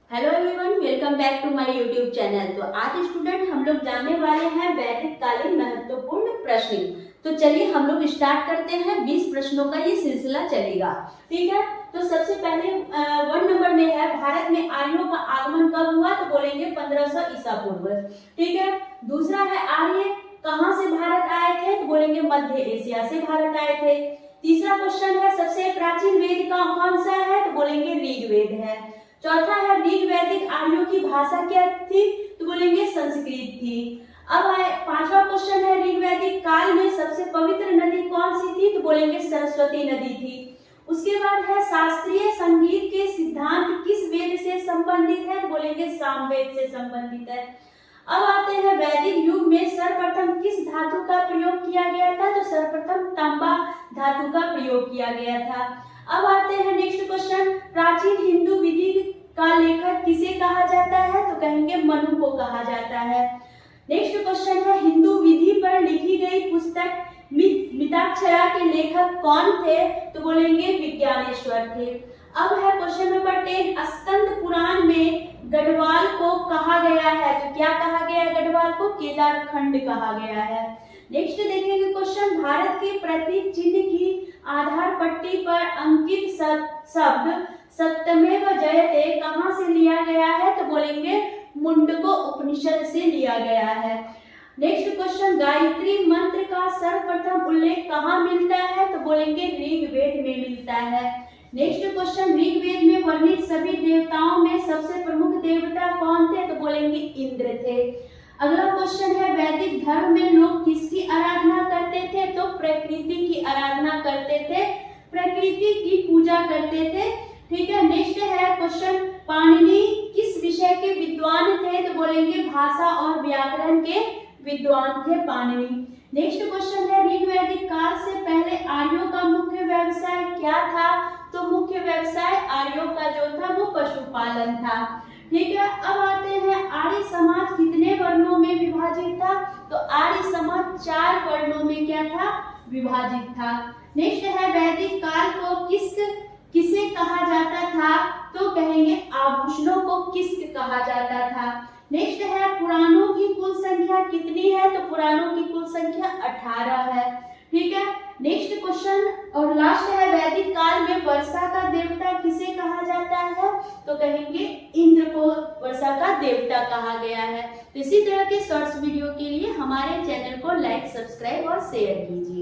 Hello everyone, welcome back to my YouTube channel. तो आज student हम लोग जानने वाले हैं वैदिक कालीन महत्वपूर्ण प्रश्न। तो चलिए हम लोग स्टार्ट करते हैं। 20 प्रश्नों का ये सिलसिला चलेगा, ठीक है। तो सबसे पहले 1 नंबर में है, भारत में आर्यों का आगमन कब हुआ? तो बोलेंगे 1500 ईसा पूर्व, ठीक है। दूसरा है, आर्य कहाँ से भारत आए थे? तो बोलेंगे मध्य एशिया से भारत आए थे। तीसरा क्वेश्चन है, सबसे प्राचीन वेद का कौन सा है? तो बोलेंगे ऋग्वेद है। चौथा है, ऋग वैदिक आर्यों की भाषा क्या थी? तो बोलेंगे संस्कृत थी। अब आए 5वां क्वेश्चन है, ऋग वैदिक काल में सबसे पवित्र नदी कौन सी थी? तो बोलेंगे सरस्वती नदी थी। उसके बाद है, शास्त्रीय संगीत के सिद्धांत किस वेद से संबंधित है? तो बोलेंगे सामवेद से संबंधित है। अब आते हैं, वैदिक युग में सर्वप्रथम किस धातु का प्रयोग किया गया था? तो सर्वप्रथम तांबा धातु का प्रयोग किया गया था। अब आते हैं नेक्स्ट क्वेश्चन, प्राचीन हिंदू विधि का लेखक किसे कहा जाता है? तो कहेंगे मनु को कहा जाता है। नेक्स्ट क्वेश्चन है, हिंदू विधि पर लिखी गई पुस्तक मिताक्षरा के लेखक कौन थे? तो बोलेंगे विज्ञानेश्वर थे। अब है क्वेश्चन नंबर 10, स्कंद पुराण में गढ़वाल को कहा गया है। तो क्या कहा गया है? गढ़वाल को केदार खंड कहा गया है। नेक्स्ट देखेंगे क्वेश्चन, भारत के प्रतीक चिन्ह की आधार पट्टी पर अंकित शब्द सत्यमेव जयते कहां से लिया गया है? तो बोलेंगे मुंडको उपनिषद से लिया गया है। नेक्स्ट क्वेश्चन, गायत्री मंत्र का सर्वप्रथम उल्लेख कहां मिलता है? तो बोलेंगे ऋग्वेद में मिलता है। नेक्स्ट क्वेश्चन, ऋग्वेद में वर्णित सभी देवताओं में सबसे प्रमुख देवता कौन थे? तो बोलेंगे इंद्र थे। अगला क्वेश्चन है, वैदिक धर्म में लोग किसकी आराधना करते थे? तो प्रकृति की आराधना करते थे, प्रकृति की पूजा करते थे, ठीक है। नेक्स्ट है क्वेश्चन, पाणिनि किस विषय के विद्वान थे? तो बोलेंगे भाषा और व्याकरण के विद्वान थे पाणिनि। नेक्स्ट क्वेश्चन है, ऋग्वैदिक काल से पहले आर्यों का मुख्य व्यवसाय क्या था? तो मुख्य व्यवसाय आर्यों का जो था वो पशुपालन था, ठीक है। अब आते हैं, आर्य समाज कितने वर्णों में विभाजित था? तो आर्य समाज 4 वर्णों में क्या था? विभाजित था। नेक्स्ट है, वैदिक काल को किसे कहा जाता था? तो कहेंगे आभूषणों को किस्क कहा जाता था। नेक्स्ट है, पुराणों की कुल संख्या कितनी है? तो पुराणों की कुल संख्या 18 है, ठीक है। नेक्स्ट क्वेश्चन और लास्ट है, वैदिक काल में वर्षा का देवता किसे कहा जाता है? तो कहेंगे इंद्र को वर्षा का देवता कहा गया है। तो इसी तरह के शॉर्ट्स वीडियो के लिए हमारे चैनल को लाइक, सब्सक्राइब और शेयर कीजिए।